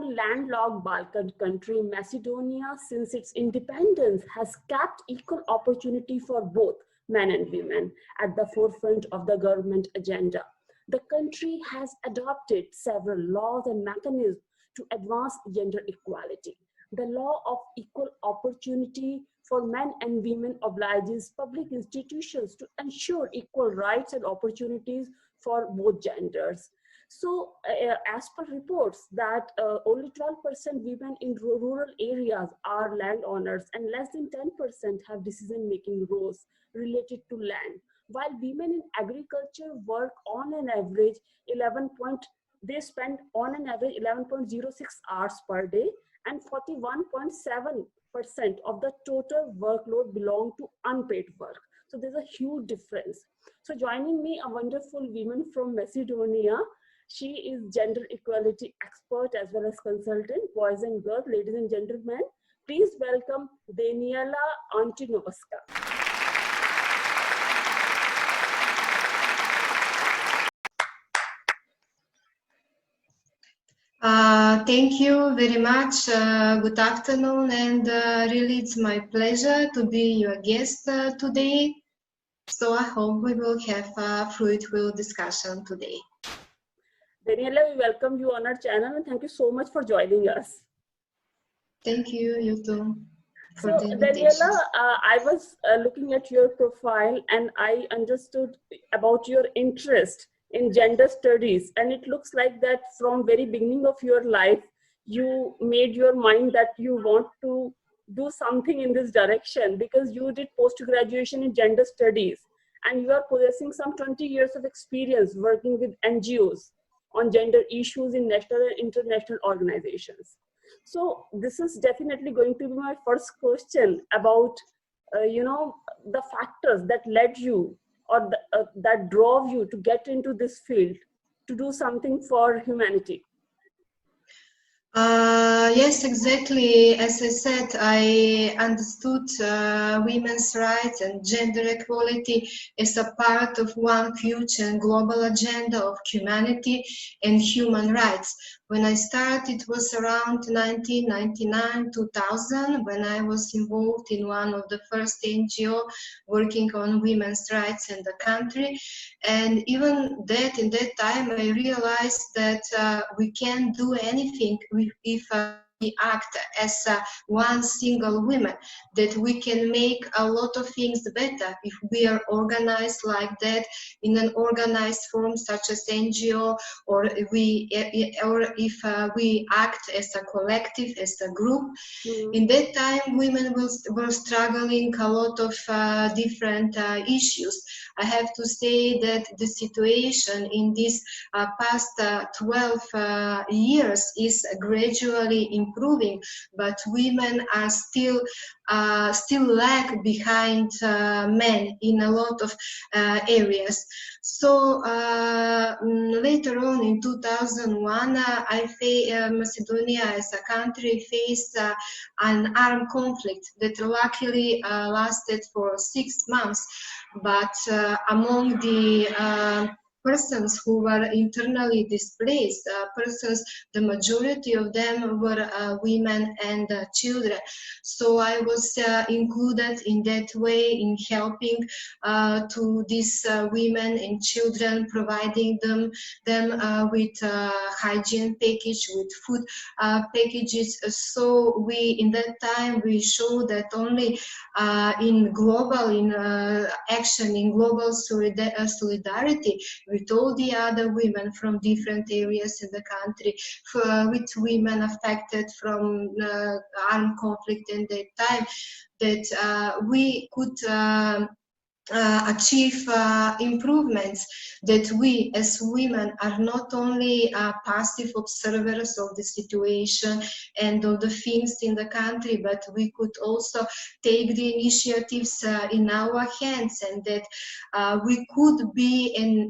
landlocked Balkan country, Macedonia, since its independence, has kept equal opportunity for both men and women at the forefront of the government agenda. The country has adopted several laws and mechanisms to advance gender equality. The law of equal opportunity for men and women obliges public institutions to ensure equal rights and opportunities for both genders. So, as per reports that only 12% women in rural areas are landowners and less than 10% have decision-making roles related to land. While women in agriculture work on an average they spend on an average 11.06 hours per day, and 41.7% of the total workload belong to unpaid work. So there's a huge difference. So joining me, a wonderful woman from Macedonia. She is gender equality expert as well as consultant, boys and girls, ladies and gentlemen. Please welcome Daniela Antonovska. Thank you very much. Good afternoon, and really it's my pleasure to be your guest today. So I hope we will have a fruitful discussion today. Daniela, we welcome you on our channel and thank you so much for joining us. Thank you, you too, for so, the invitation. Daniela, I was looking at your profile and I understood about your interest in gender studies, and it looks like that from very beginning of your life, you made your mind that you want to do something in this direction because you did post-graduation in gender studies and you are possessing some 20 years of experience working with NGOs on gender issues in national and international organizations. So this is definitely going to be my first question about, the factors that led you or that drove you to get into this field to do something for humanity. Yes, exactly. As I said, I understood women's rights and gender equality as a part of one huge and global agenda of humanity and human rights. When I started, it was around 1999-2000, when I was involved in one of the first NGO working on women's rights in the country. And even that, in that time, I realized that we can't do anything if we act as one single woman, that we can make a lot of things better if we are organized like that in an organized form such as NGO, or if we act as a collective, as a group. Mm-hmm. In that time, women were struggling a lot of different issues. I have to say that the situation in these past 12 years is gradually improving, but women are still lag behind men in a lot of areas. So later on in 2001, Macedonia as a country faced an armed conflict that luckily lasted for 6 months. But among the persons who were internally displaced, the majority of them were women and children. So I was included in that way in helping to these women and children, providing them with hygiene package, with food packages. So in that time we showed that only in global action, in global solidarity with all the other women from different areas in the country, with women affected from armed conflict in that time, that we could achieve improvements, that we as women are not only passive observers of the situation and of the things in the country, but we could also take the initiatives in our hands, and that we could be an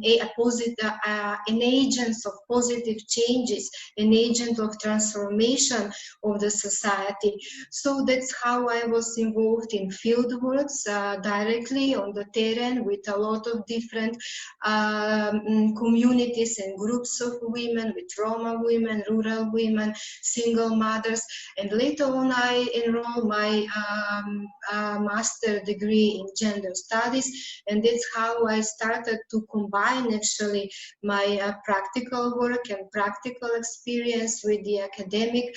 agent of positive changes, an agent of transformation of the society. So that's how I was involved in field works directly on the terrain with a lot of different communities and groups of women, with Roma women, rural women, single mothers. And later on, I enrolled my master degree in gender studies, and that's how I started to combine actually my practical work and practical experience with the academic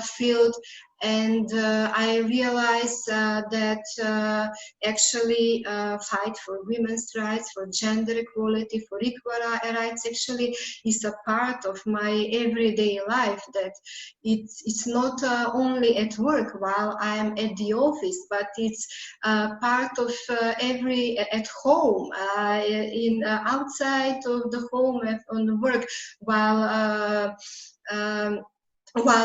field. And I realized that actually fight for women's rights, for gender equality, for equal rights actually is a part of my everyday life, that it's not only at work while I'm at the office, but it's part of at home, in outside of the home, on the work, while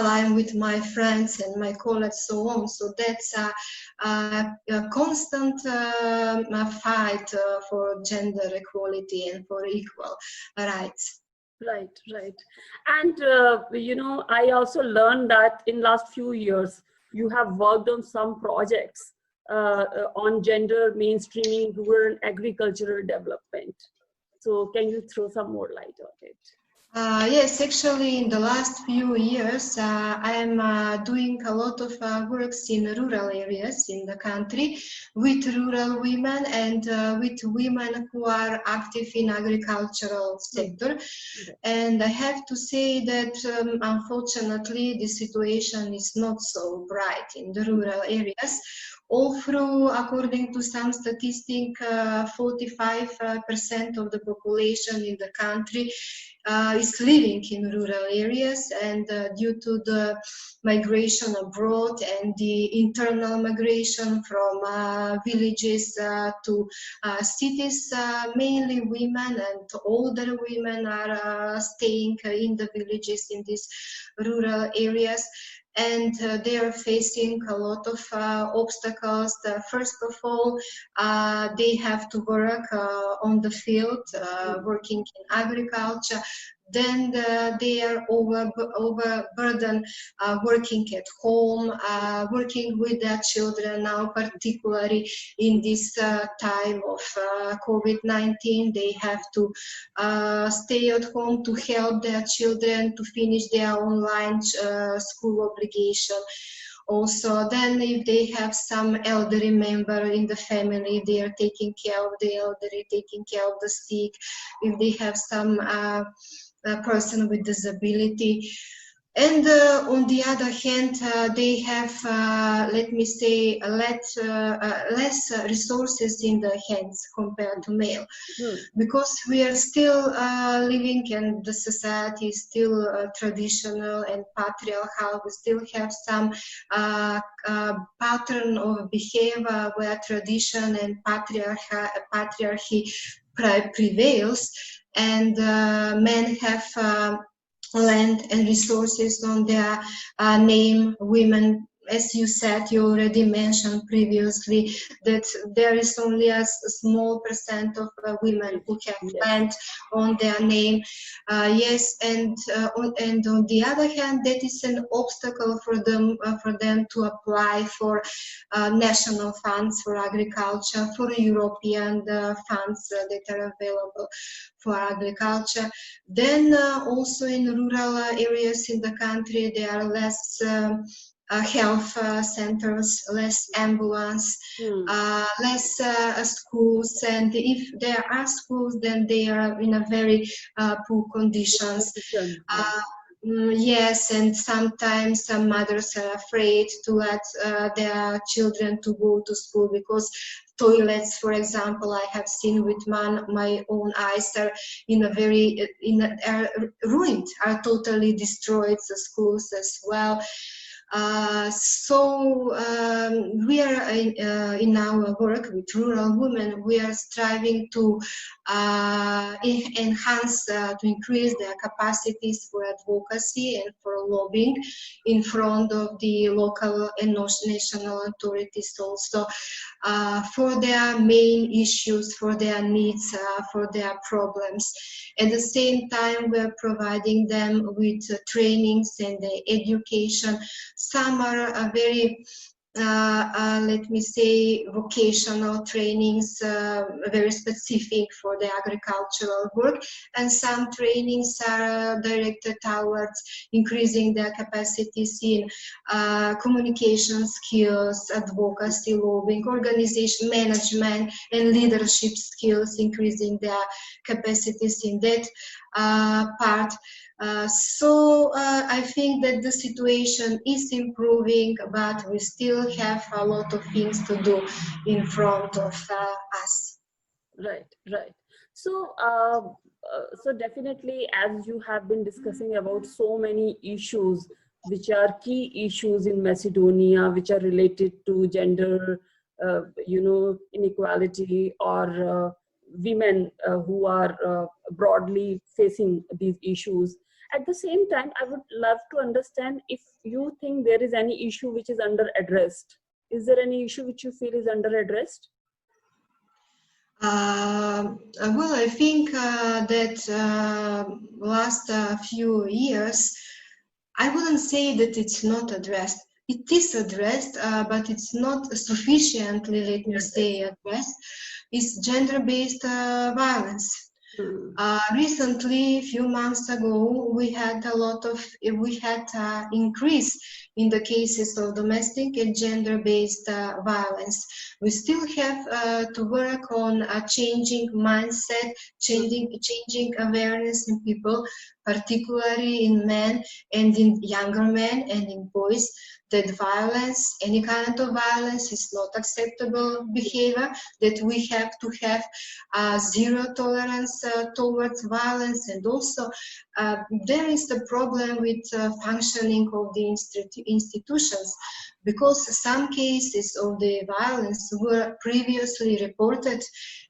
I'm with my friends and my colleagues, so on. So that's a constant fight for gender equality and for equal rights. Right, right. And, you know, I also learned that in last few years, you have worked on some projects on gender mainstreaming, rural and agricultural development. So can you throw some more light on it? Yes, actually, in the last few years, I'm doing a lot of works in rural areas in the country with rural women and with women who are active in agricultural sector. And I have to say that unfortunately, the situation is not so bright in the rural areas. All through, according to some statistic, 45% of the population in the country is living in rural areas, and due to the migration abroad and the internal migration from villages to cities, mainly women and older women are staying in the villages in these rural areas. And they are facing a lot of obstacles. First of all, they have to work on the field, working in agriculture. Then they are overburdened working at home, working with their children. Now, particularly in this time of COVID-19, they have to stay at home to help their children to finish their online school obligation. Also, then if they have some elderly member in the family, they are taking care of the elderly, taking care of the sick. If they have some person with disability. And on the other hand, they have, let me say, less resources in their hands compared to male. Because we are still living, and the society is still traditional and patriarchal. We still have some pattern of behavior where tradition and patriarchy prevails, and men have land and resources on their name. Women, as you said, you already mentioned previously that there is only a small percent of women who have land on their name. Yes, and on the other hand, that is an obstacle for them to apply for national funds for agriculture, for European funds that are available for agriculture. Then also in rural areas in the country, there are less health centers, less ambulance, less schools, and if there are schools, then they are in a very poor conditions. Yes, and sometimes some mothers are afraid to let their children to go to school because toilets, for example, I have seen with my own eyes, are ruined, are totally destroyed. The schools as well. So we are in our work with rural women, we are striving to enhance, to increase their capacities for advocacy and for lobbying in front of the local and national authorities also, for their main issues, for their needs, for their problems. At the same time, we are providing them with trainings and education. Some are very let me say, vocational trainings, very specific for the agricultural work, and some trainings are directed towards increasing their capacities in communication skills, advocacy, lobbying, organization management, and leadership skills, increasing their capacities in that part. I think that the situation is improving, but we still have a lot of things to do in front of us. Right, right. So, so definitely, as you have been discussing about so many issues, which are key issues in Macedonia, which are related to gender, inequality, or women who are broadly facing these issues. At the same time, I would love to understand if you think there is any issue which is under addressed. Is there any issue which you feel is under addressed? Well, I think that last few years, I wouldn't say that it's not addressed. It is addressed, but it's not sufficiently, let me say, addressed. It's gender-based violence. Recently, a few months ago, we had increase in the cases of domestic and gender-based violence. We still have to work on a changing mindset, changing awareness in people, particularly in men and in younger men and in boys, that violence, any kind of violence, is not acceptable behavior, that we have to have zero tolerance towards violence. And also there is a problem with functioning of the institutions, because some cases of the violence were previously reported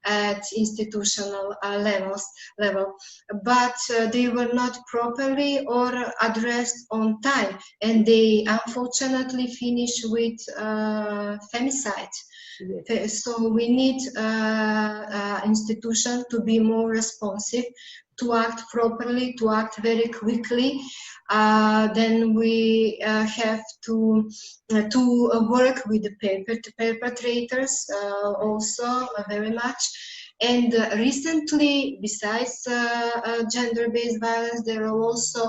at institutional level, but they were not properly or addressed on time, and they unfortunately finish with femicide. So we need institutions to be more responsive, to act properly, to act very quickly. Then we have to work with the perpetrators also very much. And recently, besides gender-based violence, there are also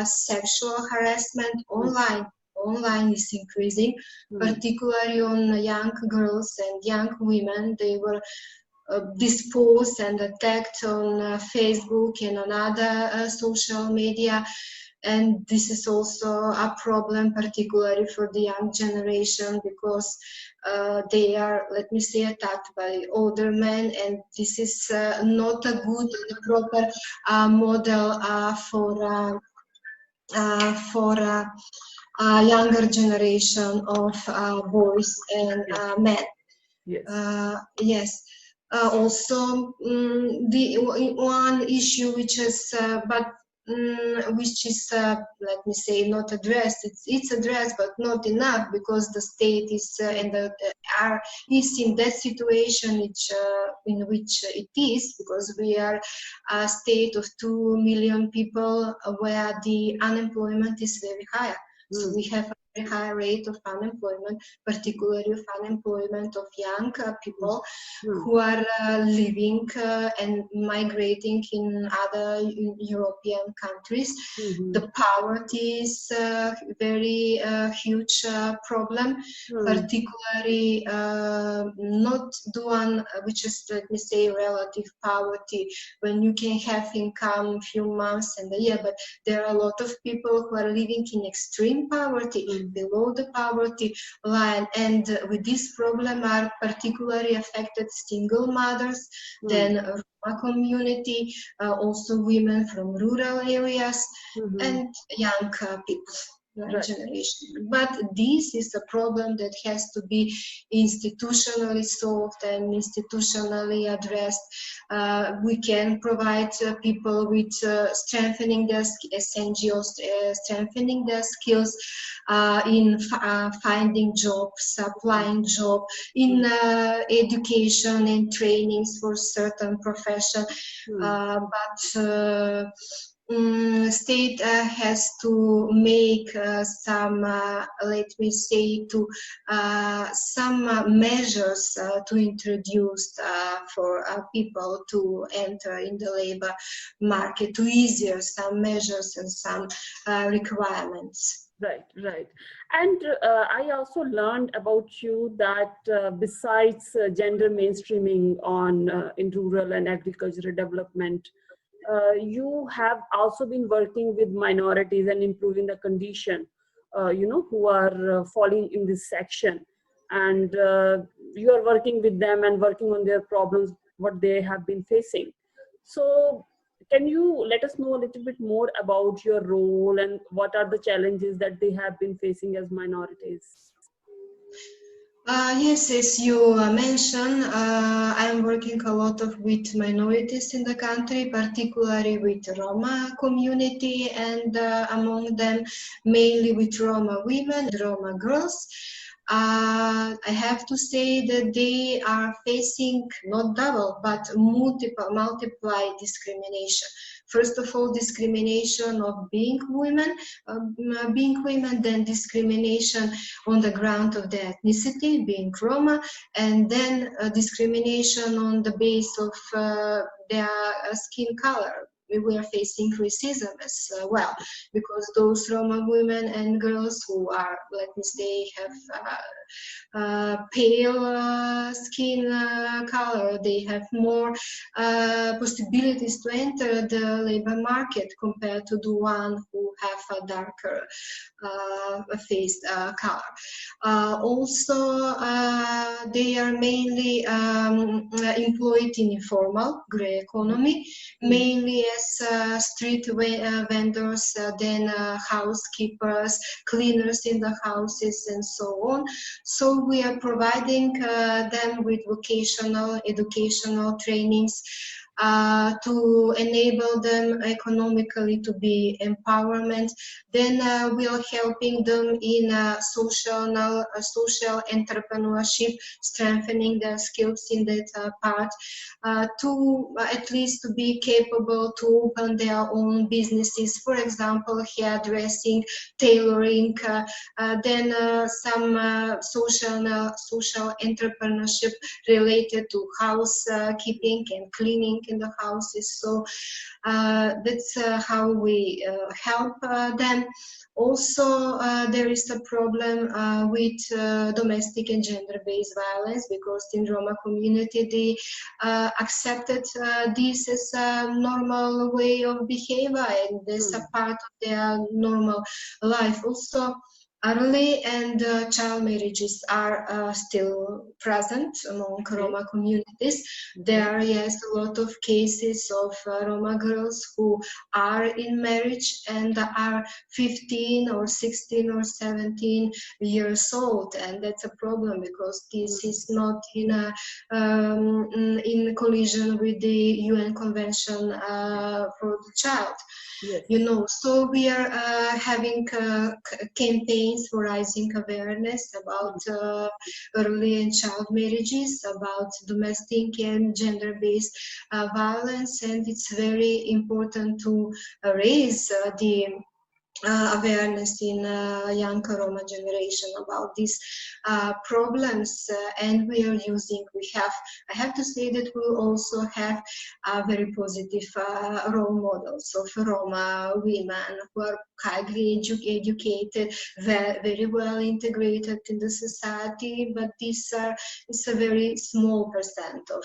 sexual harassment online. Online is increasing, particularly on young girls and young women. They were disposed and attacked on Facebook and on other social media. And this is also a problem, particularly for the young generation, because they are, let me say, attacked by older men, and this is not a good, proper model for younger generation of boys and men. Yes. Also, the one issue which is, let me say, not addressed. It's addressed, but not enough, because the state is is in that situation in which it is, because we are a state of 2 million people where the unemployment is very high. So we have a very high rate of unemployment, particularly of unemployment of young people who are living and migrating in other European countries. The poverty is a very huge problem, particularly not the one which is, let me say, relative poverty, when you can have income few months and a year, but there are a lot of people who are living in extreme poverty, below the poverty line, and with this problem are particularly affected single mothers, then Roma community, also women from rural areas, and young people. Generation. But this is a problem that has to be institutionally solved and institutionally addressed. We can provide people with strengthening their NGOs, strengthening their skills in finding jobs, applying job, in education and trainings for certain profession. But state has to make some, let me say, some measures to introduce for people to enter in the labor market, to easier some measures and some requirements. Right, right. And I also learned about you that besides gender mainstreaming on in rural and agricultural development, you have also been working with minorities and improving the condition, who are falling in this section. And you are working with them and working on their problems, what they have been facing. So can you let us know a little bit more about your role and what are the challenges that they have been facing as minorities? Yes, as you mentioned, I'm working a lot with minorities in the country, particularly with Roma community, and among them mainly with Roma women, Roma girls. I have to say that they are facing not double but multiply discrimination. First of all, discrimination of being women, then discrimination on the ground of their ethnicity, being Roma, and then discrimination on the base of their skin color. We are facing racism as well, because those Roma women and girls who are, let me say, have pale skin color, they have more possibilities to enter the labor market compared to the one who have a darker face color. Also, they are mainly employed in informal gray economy, mainly as street vendors, then housekeepers, cleaners in the houses, and so on. So we are providing them with vocational, educational trainings to enable them economically to be empowerment. Then we are helping them in social entrepreneurship, strengthening their skills in that part, to at least to be capable to open their own businesses, for example, hairdressing, tailoring, then some social entrepreneurship related to housekeeping and cleaning in the houses. So that's how we help them. Also, there is a problem with domestic and gender-based violence, because in Roma community they accepted this as a normal way of behavior, and as a part of their normal life. Also, early and child marriages are still present among Roma communities. There are, yes, a lot of cases of Roma girls who are in marriage and are 15 or 16 or 17 years old, and that's a problem, because this is not in a in collision with the UN Convention for the Child. Yes. You know, so we are having campaigns for raising awareness about early and child marriages, about domestic and gender-based violence, and it's very important to raise the awareness in young Roma generation about these problems, and we are using, I have to say that we also have very positive role models of Roma women who are highly educated, very well integrated in the society, but these are, it's a very small percent of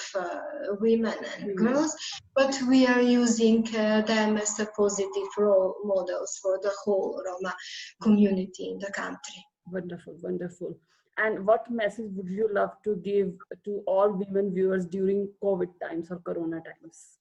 women and girls, but we are using them as a positive role models for the whole Roma community in the country. Wonderful, wonderful. And what message would you love to give to all women viewers during COVID times or Corona times?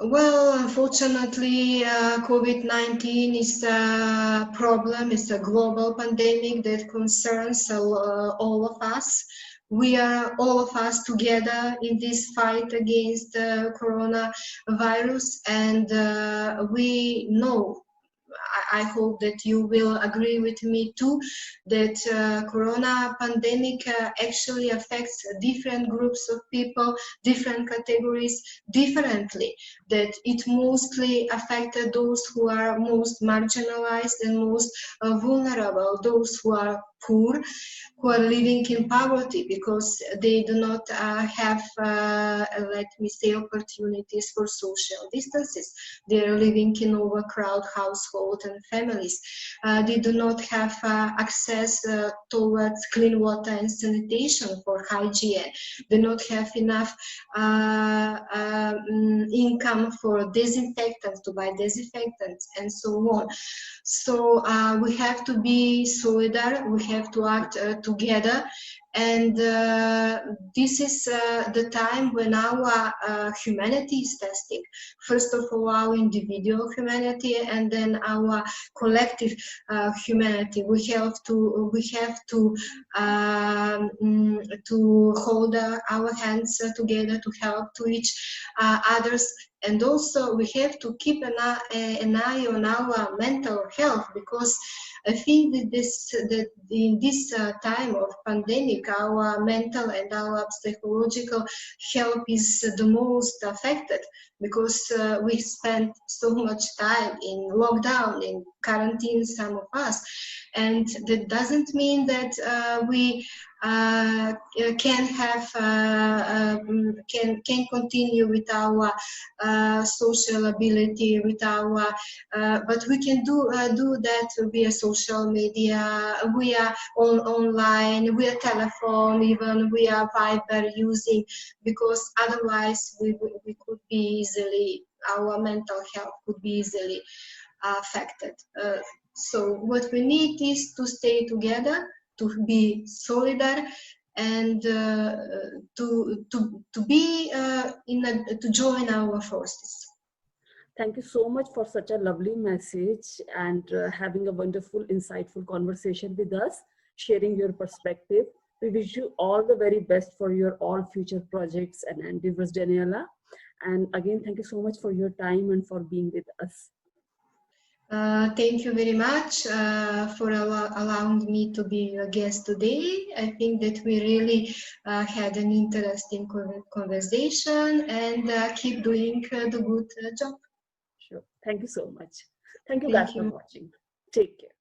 Well, unfortunately, COVID-19 is a problem, it's a global pandemic that concerns all of us. We are all of us together in this fight against the coronavirus, and we know I hope that you will agree with me too, that corona pandemic actually affects different groups of people, different categories differently, that it mostly affected those who are most marginalized and most vulnerable, those who are poor, who are living in poverty because they do not have, let me say, opportunities for social distances. They are living in overcrowded households and families. They do not have access towards clean water and sanitation for hygiene. They do not have enough income for disinfectants, to buy disinfectants, and so on. So we have to be solidar, we have to act together, and this is the time when our humanity is testing. First of all, our individual humanity, and then our collective humanity. We have to hold our hands together to help to each others. And also we have to keep an eye on our mental health, because I think that in this time of pandemic, our mental and our psychological health is the most affected, because we spend so much time in lockdown, in quarantine, some of us, and that doesn't mean that we can continue with our social ability, with our but we can do that via social media, via online, via telephone, even via Viber using, because otherwise we could be easily, our mental health could be easily affected. So what we need is to stay together, to be solidar, and to join our forces. Thank you so much for such a lovely message and having a wonderful, insightful conversation with us, sharing your perspective. We wish you all the very best for your all future projects and endeavors, Daniela. And again, thank you so much for your time and for being with us. Thank you very much for allowing me to be a guest today. I think that we really had an interesting conversation, and keep doing the good job. Sure. Thank you so much. Thank you guys for watching. Take care.